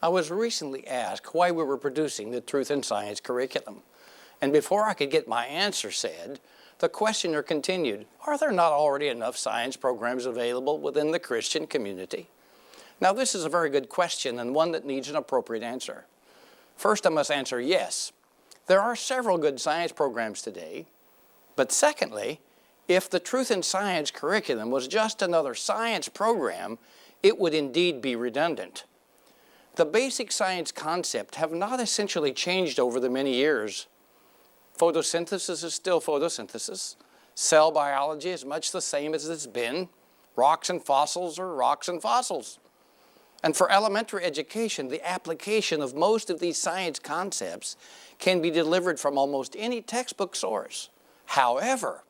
I was recently asked why we were producing the Truth in Science curriculum. And before I could get my answer said, the questioner continued, are there not already enough science programs available within the Christian community? Now, this is a very good question and one that needs an appropriate answer. First, I must answer yes. There are several good science programs today. But secondly, if the Truth in Science curriculum was just another science program, it would indeed be redundant. The basic science concepts have not essentially changed over the many years. Photosynthesis is still photosynthesis. Cell biology is much the same as it's been. Rocks and fossils are rocks and fossils. And for elementary education, the application of most of these science concepts can be delivered from almost any textbook source. However,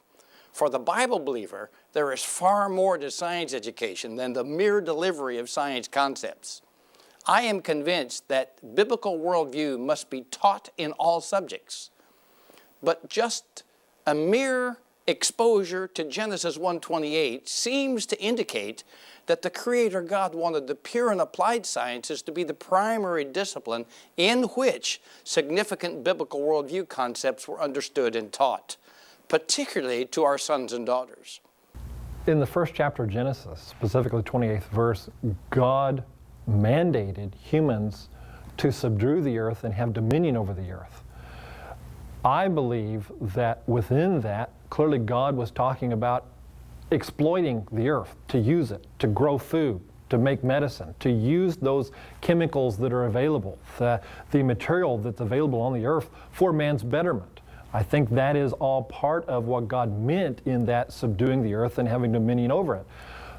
for the Bible believer, there is far more to science education than the mere delivery of science concepts. I am convinced that biblical worldview must be taught in all subjects. But just a mere exposure to Genesis 1:28 seems to indicate that the Creator God wanted the pure and applied sciences to be the primary discipline in which significant biblical worldview concepts were understood and taught, particularly to our sons and daughters. In the first chapter of Genesis, specifically 28th verse, God mandated humans to subdue the earth and have dominion over the earth. I believe that within that, clearly God was talking about exploiting the earth, to use it, to grow food, to make medicine, to use those chemicals that are available, the material that's available on the earth for man's betterment. I think that is all part of what God meant in that subduing the earth and having dominion over it.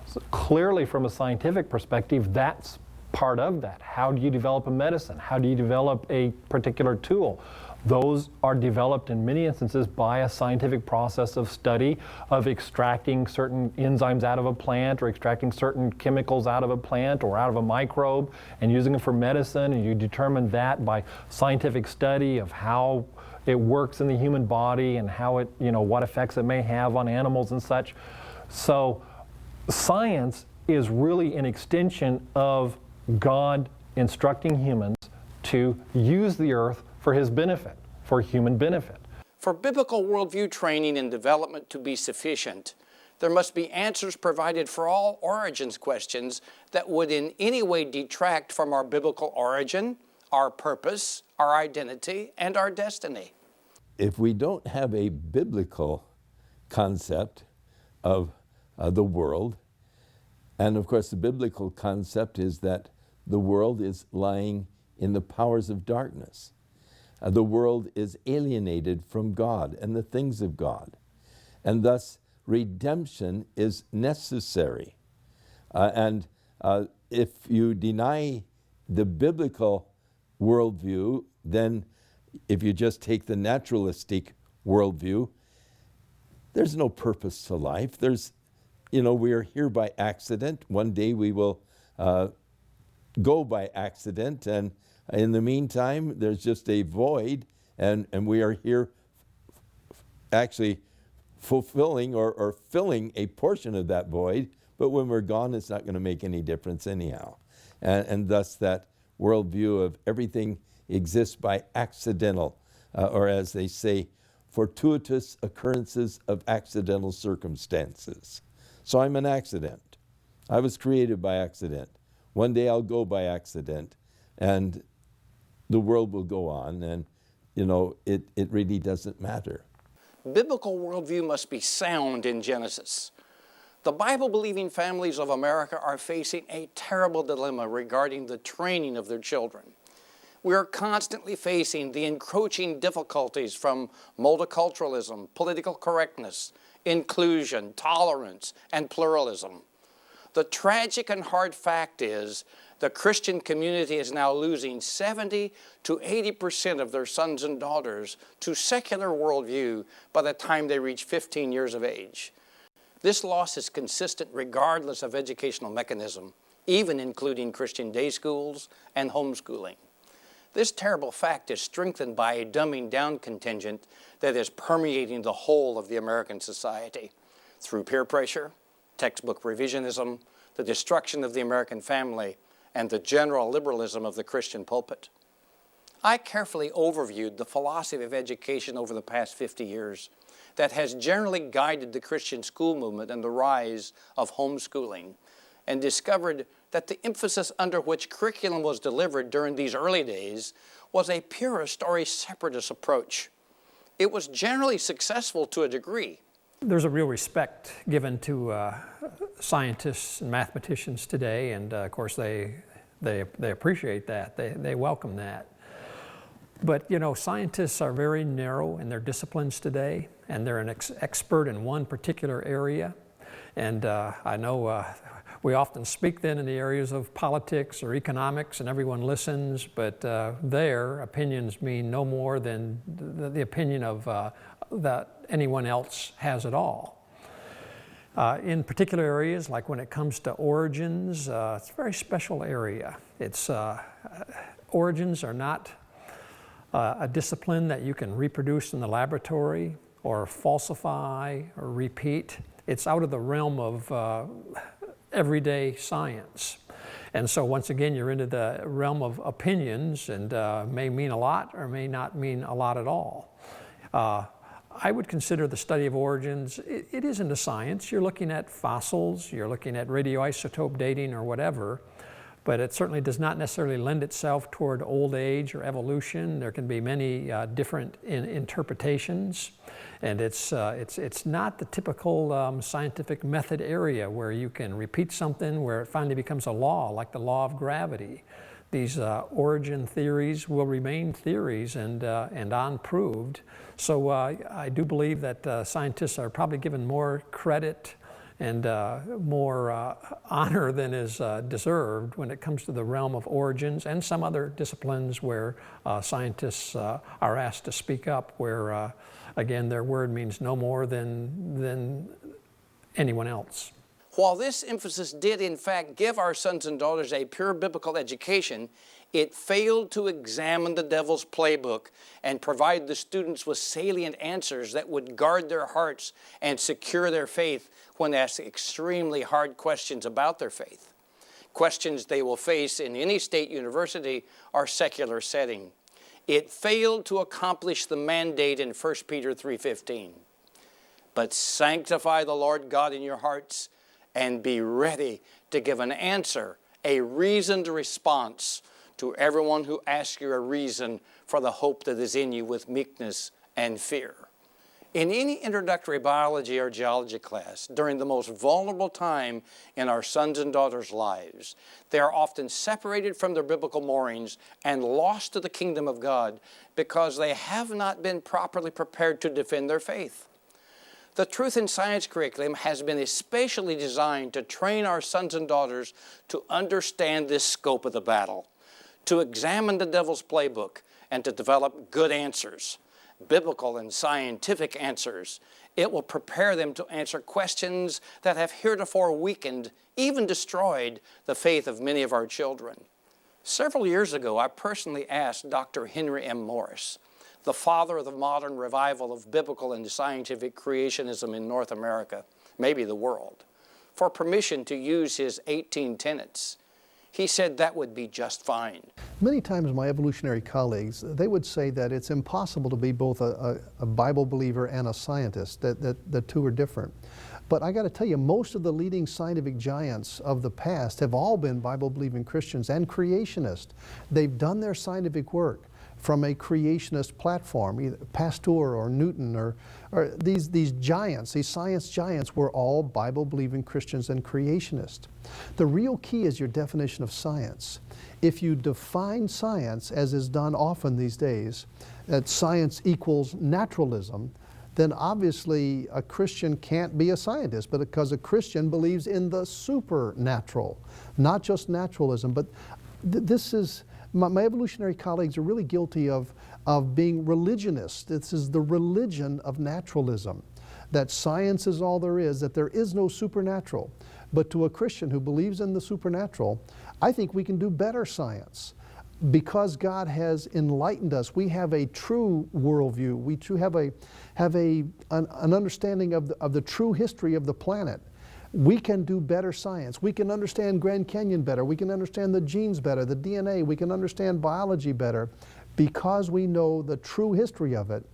So clearly, from a scientific perspective, that's part of that. How do you develop a medicine? How do you develop a particular tool? Those are developed in many instances by a scientific process of study, of extracting certain enzymes out of a plant or extracting certain chemicals out of a plant or out of a microbe and using them for medicine, and you determine that by scientific study of how it works in the human body and how it, what effects it may have on animals and such. So science is really an extension of God instructing humans to use the earth for His benefit, for human benefit. For biblical worldview training and development to be sufficient, there must be answers provided for all origins questions that would in any way detract from our biblical origin, our purpose, our identity, and our destiny. If we don't have a biblical concept of the world, and of course the biblical concept is that the world is lying in the powers of darkness. The world is alienated from God and the things of God, and thus redemption is necessary. And if you deny the biblical worldview, then if you just take the naturalistic worldview, there's no purpose to life. We are here by accident. One day we will go by accident, and in the meantime, there's just a void, and we are here actually fulfilling or filling a portion of that void, but when we're gone, it's not going to make any difference anyhow. And thus that worldview of everything exists by accidental, or as they say, fortuitous occurrences of accidental circumstances. So I'm an accident. I was created by accident. One day I'll go by accident, and the world will go on, and it really doesn't matter. Biblical worldview must be sound in Genesis. The Bible-believing families of America are facing a terrible dilemma regarding the training of their children. We are constantly facing the encroaching difficulties from multiculturalism, political correctness, inclusion, tolerance, and pluralism. The tragic and hard fact is the Christian community is now losing 70 to 80% of their sons and daughters to secular worldview by the time they reach 15 years of age. This loss is consistent regardless of educational mechanism, even including Christian day schools and homeschooling. This terrible fact is strengthened by a dumbing down contingent that is permeating the whole of the American society through peer pressure, textbook revisionism, the destruction of the American family, and the general liberalism of the Christian pulpit. I carefully overviewed the philosophy of education over the past 50 years that has generally guided the Christian school movement and the rise of homeschooling, and discovered that the emphasis under which curriculum was delivered during these early days was a purist or a separatist approach. It was generally successful to a degree. There's a real respect given to scientists and mathematicians today, and of course they appreciate that. They welcome that. But you know, scientists are very narrow in their disciplines today, and they're an expert in one particular area. And I know we often speak then in the areas of politics or economics, and everyone listens, but their opinions mean no more than the opinion of that anyone else has at all. In particular areas, like when it comes to origins, it's a very special area. Origins are not a discipline that you can reproduce in the laboratory or falsify or repeat. It's out of the realm of everyday science. And so once again, you're into the realm of opinions, and may mean a lot or may not mean a lot at all. I would consider the study of origins, it isn't a science. You're looking at fossils, you're looking at radioisotope dating or whatever, but it certainly does not necessarily lend itself toward old age or evolution. There can be many different interpretations, and it's not the typical scientific method area where you can repeat something where it finally becomes a law, like the law of gravity. These origin theories will remain theories and unproved. So I do believe that scientists are probably given more credit and more honor than is deserved when it comes to the realm of origins and some other disciplines where scientists are asked to speak up, where again their word means no more than anyone else. While this emphasis did in fact give our sons and daughters a pure biblical education, it failed to examine the devil's playbook and provide the students with salient answers that would guard their hearts and secure their faith when asked extremely hard questions about their faith, questions they will face in any state university or secular setting. It failed to accomplish the mandate in 1 Peter 3:15. But sanctify the Lord God in your hearts, and be ready to give an answer, a reasoned response to everyone who asks you a reason for the hope that is in you with meekness and fear. In any introductory biology or geology class, during the most vulnerable time in our sons and daughters' lives, they are often separated from their biblical moorings and lost to the kingdom of God because they have not been properly prepared to defend their faith. The Truth in Science curriculum has been especially designed to train our sons and daughters to understand this scope of the battle, to examine the devil's playbook, and to develop good answers, biblical and scientific answers. It will prepare them to answer questions that have heretofore weakened, even destroyed, the faith of many of our children. Several years ago, I personally asked Dr. Henry M. Morris, the father of the modern revival of biblical and scientific creationism in North America, maybe the world, for permission to use his 18 tenets. He said that would be just fine. Many times my evolutionary colleagues, they would say that it's impossible to be both a Bible believer and a scientist, that the two are different. But I got to tell you, most of the leading scientific giants of the past have all been Bible-believing Christians and creationists. They've done their scientific work from a creationist platform, either Pasteur or Newton or these giants, these science giants were all Bible-believing Christians and creationists. The real key is your definition of science. If you define science, as is done often these days, that science equals naturalism, then obviously a Christian can't be a scientist, but because a Christian believes in the supernatural, not just naturalism. But this is, my evolutionary colleagues are really guilty of being religionists. This is the religion of naturalism, that science is all there is, that there is no supernatural. But to a Christian who believes in the supernatural, I think we can do better science. Because God has enlightened us, we have a true worldview. We have an understanding of the true history of the planet. We can do better science. We can understand Grand Canyon better. We can understand the genes better, the DNA. We can understand biology better because we know the true history of it.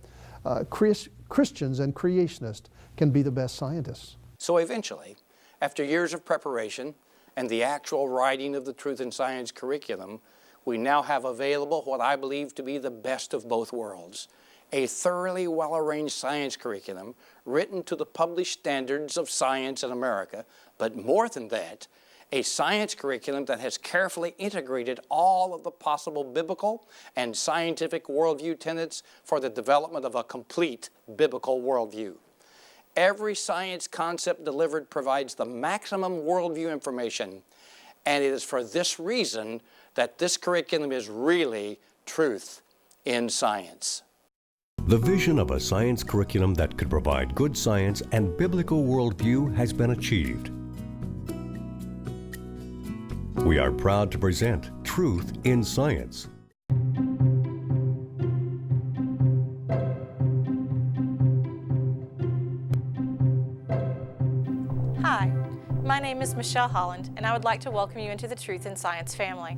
Christians and creationists can be the best scientists. So eventually, after years of preparation and the actual writing of the Truth in Science curriculum, we now have available what I believe to be the best of both worlds: a thoroughly well-arranged science curriculum written to the published standards of science in America, but more than that, a science curriculum that has carefully integrated all of the possible biblical and scientific worldview tenets for the development of a complete biblical worldview. Every science concept delivered provides the maximum worldview information, and it is for this reason that this curriculum is really truth in science. The vision of a science curriculum that could provide good science and biblical worldview has been achieved. We are proud to present Truth in Science. Hi, my name is Michelle Holland, and I would like to welcome you into the Truth in Science family.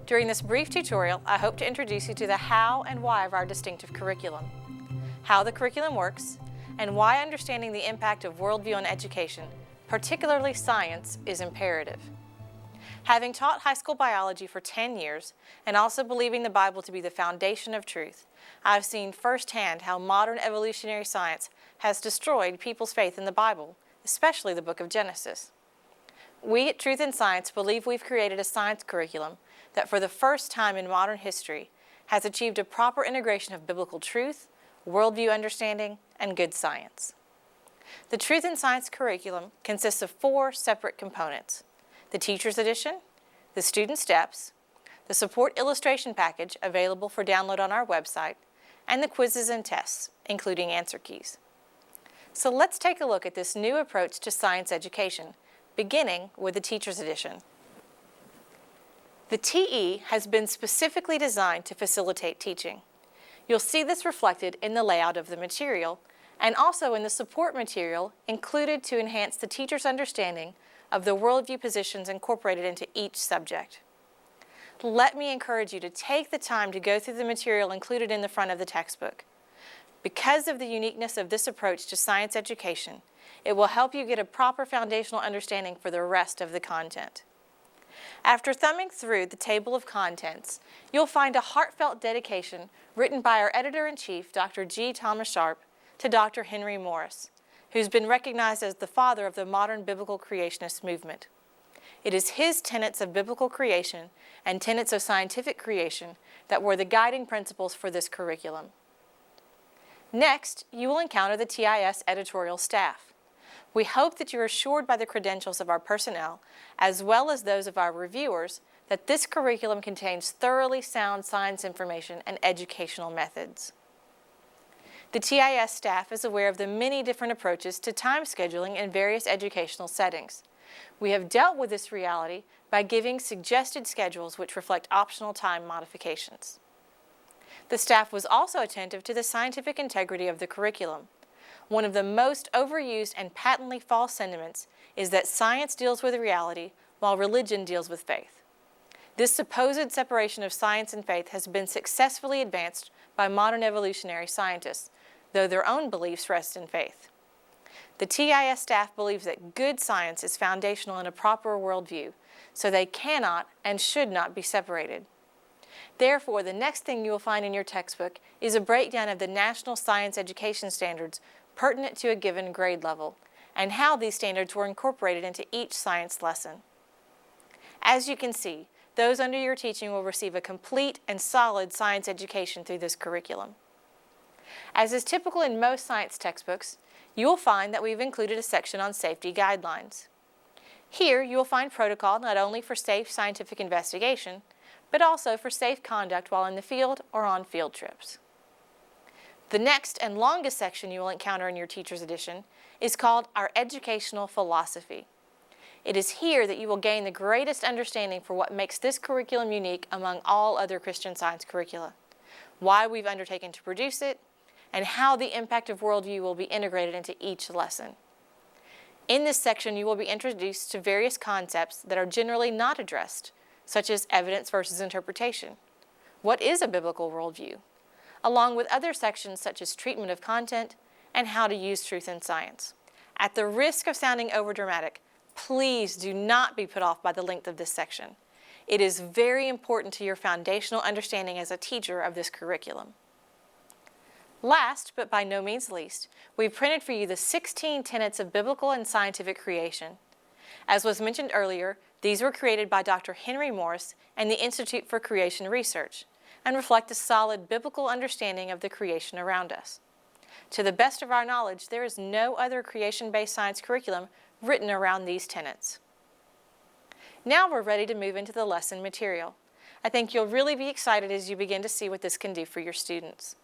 During this brief tutorial, I hope to introduce you to the how and why of our distinctive curriculum, how the curriculum works, and why understanding the impact of worldview on education, particularly science, is imperative. Having taught high school biology for 10 years, and also believing the Bible to be the foundation of truth, I've seen firsthand how modern evolutionary science has destroyed people's faith in the Bible, especially the book of Genesis. We at Truth in Science believe we've created a science curriculum that for the first time in modern history has achieved a proper integration of biblical truth, worldview understanding, and good science. The Truth in Science curriculum consists of 4 separate components: the Teacher's Edition, the Student Steps, the Support Illustration Package available for download on our website, and the quizzes and tests, including answer keys. So let's take a look at this new approach to science education, beginning with the Teacher's Edition. The TE has been specifically designed to facilitate teaching. You'll see this reflected in the layout of the material and also in the support material included to enhance the teacher's understanding of the worldview positions incorporated into each subject. Let me encourage you to take the time to go through the material included in the front of the textbook. Because of the uniqueness of this approach to science education, it will help you get a proper foundational understanding for the rest of the content. After thumbing through the table of contents, you'll find a heartfelt dedication written by our Editor-in-Chief, Dr. G. Thomas Sharp, to Dr. Henry Morris, who's been recognized as the father of the modern biblical creationist movement. It is his tenets of biblical creation and tenets of scientific creation that were the guiding principles for this curriculum. Next, you will encounter the TIS editorial staff. We hope that you are assured by the credentials of our personnel, as well as those of our reviewers, that this curriculum contains thoroughly sound science information and educational methods. The TIS staff is aware of the many different approaches to time scheduling in various educational settings. We have dealt with this reality by giving suggested schedules which reflect optional time modifications. The staff was also attentive to the scientific integrity of the curriculum. One of the most overused and patently false sentiments is that science deals with reality while religion deals with faith. This supposed separation of science and faith has been successfully advanced by modern evolutionary scientists, though their own beliefs rest in faith. The TIS staff believes that good science is foundational in a proper worldview, so they cannot and should not be separated. Therefore, the next thing you will find in your textbook is a breakdown of the National Science Education Standards pertinent to a given grade level, and how these standards were incorporated into each science lesson. As you can see, those under your teaching will receive a complete and solid science education through this curriculum. As is typical in most science textbooks, you will find that we've included a section on safety guidelines. Here, you will find protocol not only for safe scientific investigation, but also for safe conduct while in the field or on field trips. The next and longest section you will encounter in your Teacher's Edition is called Our Educational Philosophy. It is here that you will gain the greatest understanding for what makes this curriculum unique among all other Christian Science curricula, why we've undertaken to produce it, and how the impact of worldview will be integrated into each lesson. In this section, you will be introduced to various concepts that are generally not addressed, such as evidence versus interpretation. What is a biblical worldview? Along with other sections such as treatment of content and how to use truth in science. At the risk of sounding overdramatic, please do not be put off by the length of this section. It is very important to your foundational understanding as a teacher of this curriculum. Last, but by no means least, we've printed for you the 16 tenets of biblical and scientific creation. As was mentioned earlier, these were created by Dr. Henry Morris and the Institute for Creation Research and reflect a solid biblical understanding of the creation around us. To the best of our knowledge, there is no other creation-based science curriculum written around these tenets. Now we're ready to move into the lesson material. I think you'll really be excited as you begin to see what this can do for your students.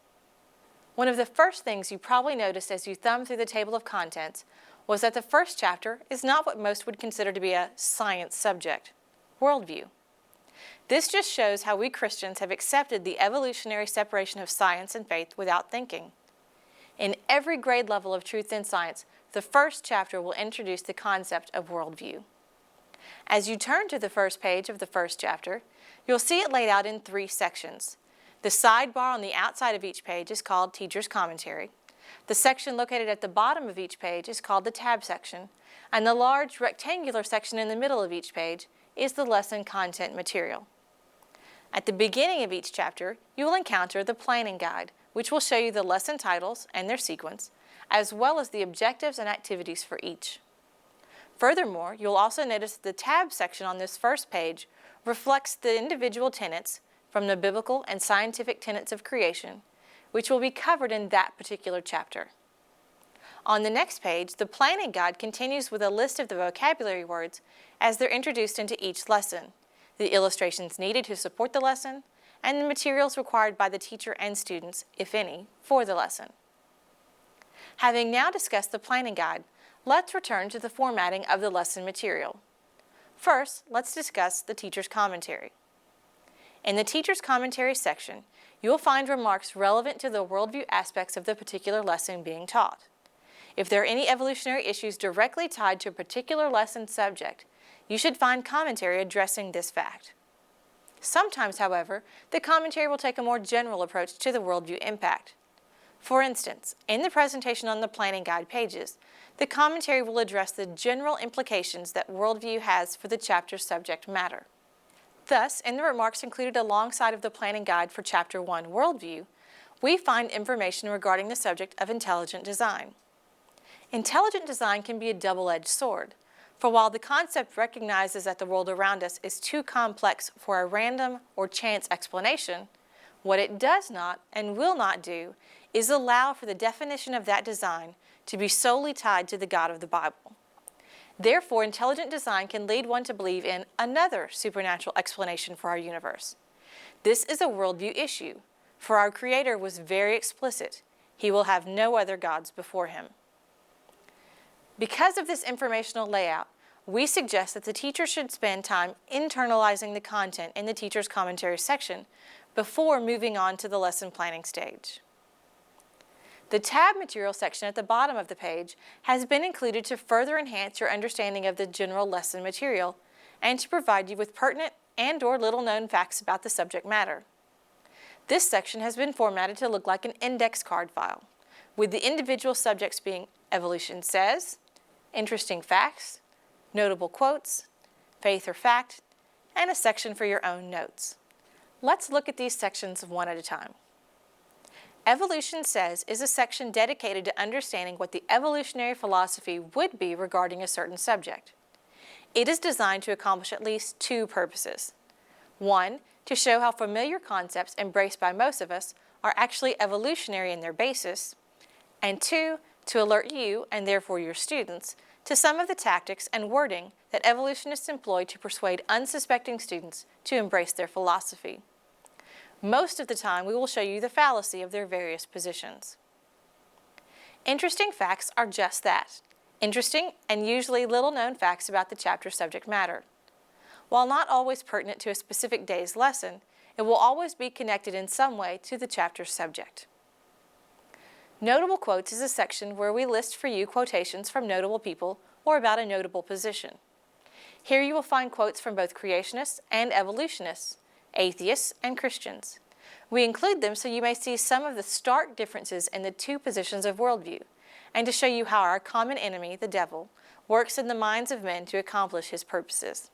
One of the first things you probably noticed as you thumbed through the table of contents was that the first chapter is not what most would consider to be a science subject, worldview. This just shows how we Christians have accepted the evolutionary separation of science and faith without thinking. In every grade level of truth in science, the first chapter will introduce the concept of worldview. As you turn to the first page of the first chapter, you'll see it laid out in 3 sections. The sidebar on the outside of each page is called Teacher's Commentary. The section located at the bottom of each page is called the tab section, and the large rectangular section in the middle of each page is the lesson content material. At the beginning of each chapter, you will encounter the planning guide, which will show you the lesson titles and their sequence, as well as the objectives and activities for each. Furthermore, you'll also notice that the tab section on this first page reflects the individual tenets from the biblical and scientific tenets of creation, which will be covered in that particular chapter. On the next page, the planning guide continues with a list of the vocabulary words as they're introduced into each lesson, the illustrations needed to support the lesson, and the materials required by the teacher and students, if any, for the lesson. Having now discussed the planning guide, let's return to the formatting of the lesson material. First, let's discuss the teacher's commentary. In the teacher's commentary section, you will find remarks relevant to the worldview aspects of the particular lesson being taught. If there are any evolutionary issues directly tied to a particular lesson subject, you should find commentary addressing this fact. Sometimes, however, the commentary will take a more general approach to the worldview impact. For instance, in the presentation on the planning guide pages, the commentary will address the general implications that worldview has for the chapter's subject matter. Thus, in the remarks included alongside of the planning guide for Chapter 1, Worldview, we find information regarding the subject of intelligent design. Intelligent design can be a double-edged sword, for while the concept recognizes that the world around us is too complex for a random or chance explanation, what it does not and will not do is allow for the definition of that design to be solely tied to the God of the Bible. Therefore, intelligent design can lead one to believe in another supernatural explanation for our universe. This is a worldview issue, for our Creator was very explicit. He will have no other gods before him. Because of this informational layout, we suggest that the teacher should spend time internalizing the content in the teacher's commentary section before moving on to the lesson planning stage. The tab material section at the bottom of the page has been included to further enhance your understanding of the general lesson material and to provide you with pertinent and/or little-known facts about the subject matter. This section has been formatted to look like an index card file, with the individual subjects being Evolution Says, Interesting Facts, Notable Quotes, Faith or Fact, and a section for your own notes. Let's look at these sections one at a time. Evolution Says is a section dedicated to understanding what the evolutionary philosophy would be regarding a certain subject. It is designed to accomplish at least 2 purposes. 1, to show how familiar concepts embraced by most of us are actually evolutionary in their basis, and 2, to alert you, and therefore your students, to some of the tactics and wording that evolutionists employ to persuade unsuspecting students to embrace their philosophy. Most of the time, we will show you the fallacy of their various positions. Interesting facts are just that, interesting and usually little-known facts about the chapter's subject matter. While not always pertinent to a specific day's lesson, it will always be connected in some way to the chapter's subject. Notable Quotes is a section where we list for you quotations from notable people or about a notable position. Here you will find quotes from both creationists and evolutionists, atheists and Christians. We include them so you may see some of the stark differences in the two positions of worldview, and to show you how our common enemy, the devil, works in the minds of men to accomplish his purposes.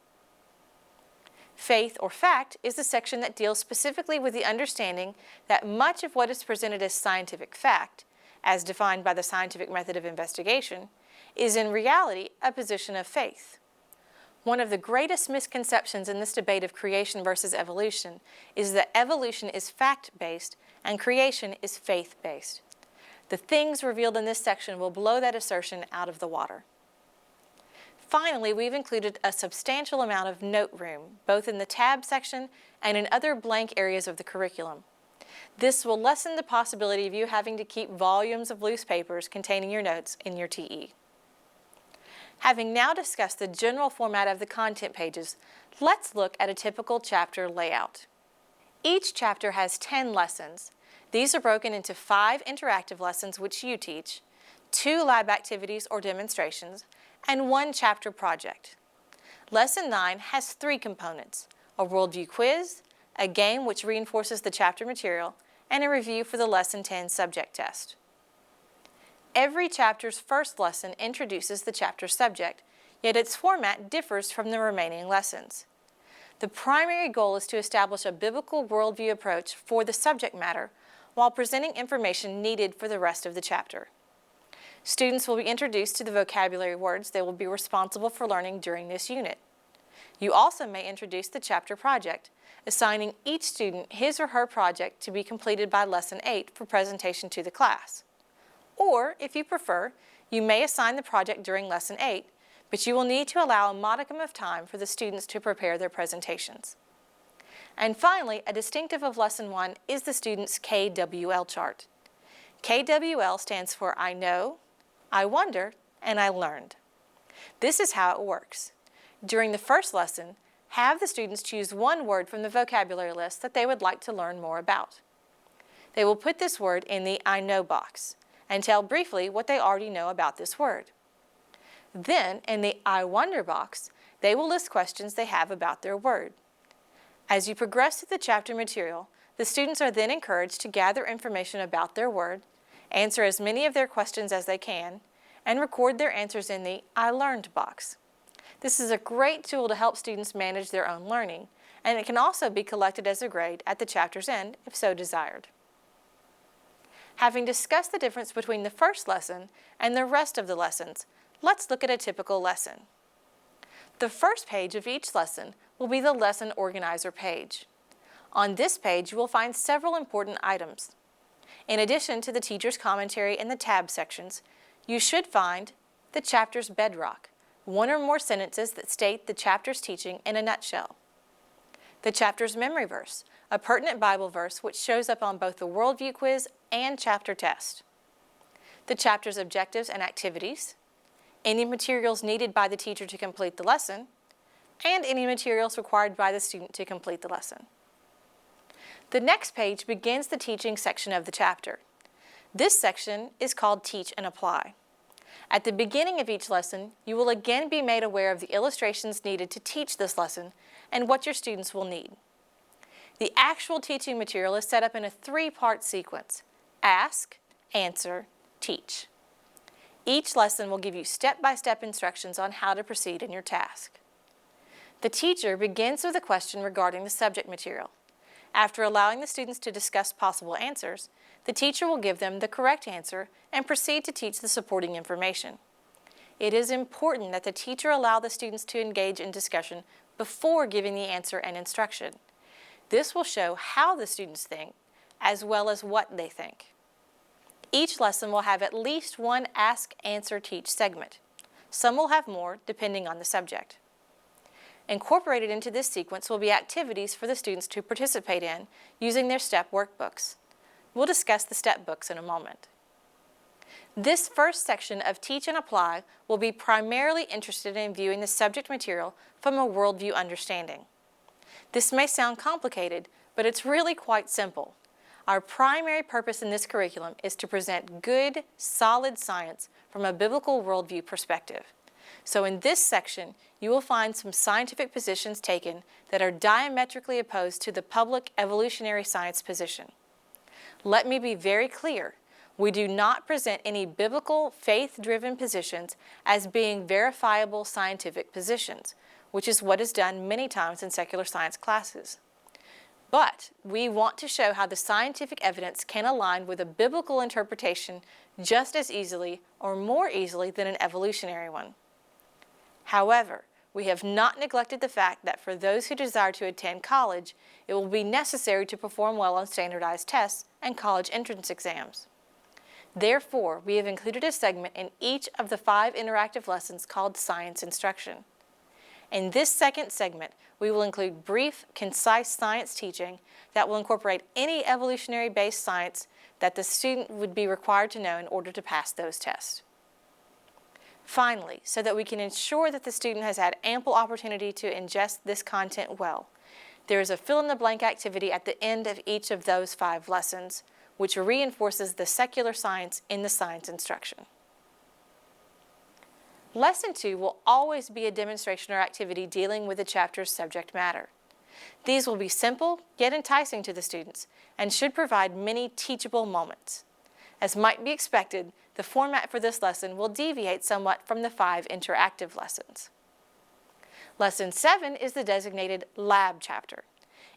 Faith or fact is the section that deals specifically with the understanding that much of what is presented as scientific fact, as defined by the scientific method of investigation, is in reality a position of faith. One of the greatest misconceptions in this debate of creation versus evolution is that evolution is fact-based and creation is faith-based. The things revealed in this section will blow that assertion out of the water. Finally, we've included a substantial amount of note room, both in the tab section and in other blank areas of the curriculum. This will lessen the possibility of you having to keep volumes of loose papers containing your notes in your TE. Having now discussed the general format of the content pages, let's look at a typical chapter layout. Each chapter has 10 lessons. These are broken into 5 interactive lessons which you teach, 2 lab activities or demonstrations, and 1 chapter project. Lesson 9 has 3 components: a worldview quiz, a game which reinforces the chapter material, and a review for the Lesson 10 subject test. Every chapter's first lesson introduces the chapter subject, yet its format differs from the remaining lessons. The primary goal is to establish a biblical worldview approach for the subject matter while presenting information needed for the rest of the chapter. Students will be introduced to the vocabulary words they will be responsible for learning during this unit. You also may introduce the chapter project, assigning each student his or her project to be completed by Lesson 8 for presentation to the class. Or, if you prefer, you may assign the project during Lesson 8, but you will need to allow a modicum of time for the students to prepare their presentations. And finally, a distinctive of Lesson 1 is the student's KWL chart. KWL stands for I know, I wonder, and I learned. This is how it works. During the first lesson, have the students choose one word from the vocabulary list that they would like to learn more about. They will put this word in the I know box and tell briefly what they already know about this word. Then, in the I wonder box, they will list questions they have about their word. As you progress through the chapter material, the students are then encouraged to gather information about their word, answer as many of their questions as they can, and record their answers in the I learned box. This is a great tool to help students manage their own learning, and it can also be collected as a grade at the chapter's end if so desired. Having discussed the difference between the first lesson and the rest of the lessons, let's look at a typical lesson. The first page of each lesson will be the lesson organizer page. On this page, you will find several important items. In addition to the teacher's commentary in the tab sections, you should find the chapter's bedrock, 1 or more sentences that state the chapter's teaching in a nutshell. The chapter's memory verse, a pertinent Bible verse which shows up on both the worldview quiz and chapter test. The chapter's objectives and activities, any materials needed by the teacher to complete the lesson, and any materials required by the student to complete the lesson. The next page begins the teaching section of the chapter. This section is called Teach and Apply. At the beginning of each lesson, you will again be made aware of the illustrations needed to teach this lesson and what your students will need. The actual teaching material is set up in a 3-part sequence: ask, answer, teach. Each lesson will give you step-by-step instructions on how to proceed in your task. The teacher begins with a question regarding the subject material. After allowing the students to discuss possible answers, the teacher will give them the correct answer and proceed to teach the supporting information. It is important that the teacher allow the students to engage in discussion before giving the answer and instruction. This will show how the students think, as well as what they think. Each lesson will have at least one Ask, Answer, Teach segment. Some will have more, depending on the subject. Incorporated into this sequence will be activities for the students to participate in using their STEP workbooks. We'll discuss the STEP books in a moment. This first section of Teach and Apply will be primarily interested in viewing the subject material from a worldview understanding. This may sound complicated, but it's really quite simple. Our primary purpose in this curriculum is to present good, solid science from a biblical worldview perspective. So in this section, you will find some scientific positions taken that are diametrically opposed to the public evolutionary science position. Let me be very clear. We do not present any biblical, faith-driven positions as being verifiable scientific positions, which is what is done many times in secular science classes. But we want to show how the scientific evidence can align with a biblical interpretation just as easily or more easily than an evolutionary one. However, we have not neglected the fact that for those who desire to attend college, it will be necessary to perform well on standardized tests and college entrance exams. Therefore, we have included a segment in each of the 5 interactive lessons called Science Instruction. In this second segment, we will include brief, concise science teaching that will incorporate any evolutionary-based science that the student would be required to know in order to pass those tests. Finally, so that we can ensure that the student has had ample opportunity to ingest this content well, there is a fill-in-the-blank activity at the end of each of those 5 lessons, which reinforces the secular science in the science instruction. Lesson 2 will always be a demonstration or activity dealing with the chapter's subject matter. These will be simple, yet enticing to the students, and should provide many teachable moments. As might be expected, the format for this lesson will deviate somewhat from the 5 interactive lessons. Lesson 7 is the designated Lab chapter.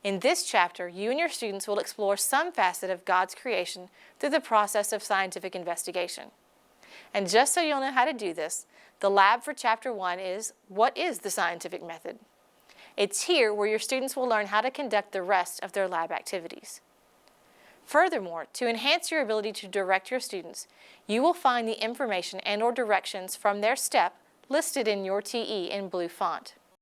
In this chapter, you and your students will explore some facet of God's creation through the process of scientific investigation. And just so you'll know how to do this, the lab for Chapter 1 is, what is the scientific method? It's here where your students will learn how to conduct the rest of their lab activities. Furthermore, to enhance your ability to direct your students, you will find the information and/or directions from their step listed in your TE in blue font.